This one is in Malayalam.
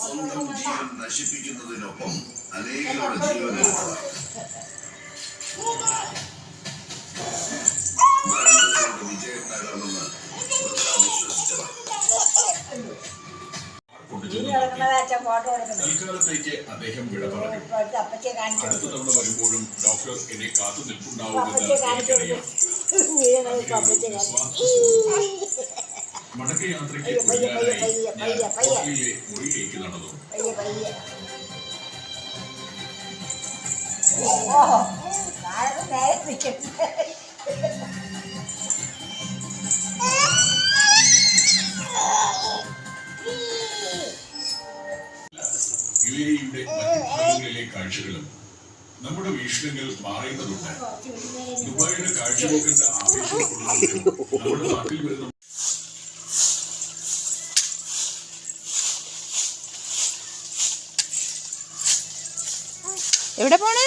സ്വന്തം ജീവൻ നശിപ്പിക്കുന്നതിനൊപ്പം അനേകരുടെ ജീവൻ എടുത്തതാണ്. മരണത്തിലൂടെ വിജയം നേടാമെന്ന് വിശ്വസിച്ചവർ തൽക്കാലത്തേക്ക് അദ്ദേഹം വിട പറഞ്ഞു. അടുത്ത തവണ വരുമ്പോഴും ഡോക്ടർ എന്നെ കാത്തു നിൽപ്പുണ്ടാവുമെന്ന് എനിക്കറിയാം. മടക്കയാത്രയ്ക്ക് ഒരുങ്ങാനായി ഞാൻ ഹോട്ടലിലെ മുറിയിലേക്ക് നടന്നു. യുഎഇയുടെ മറ്റു ഭാഗങ്ങളിലെ കാഴ്ചകളും നമ്മുടെ വീക്ഷണങ്ങൾ മാറേണ്ടതുണ്ട്. ദുബായിയുടെ കാഴ്ചവെക്കേണ്ട ആവേശം നമ്മുടെ നാട്ടിൽ വരുന്ന എവിടെ പോണേ?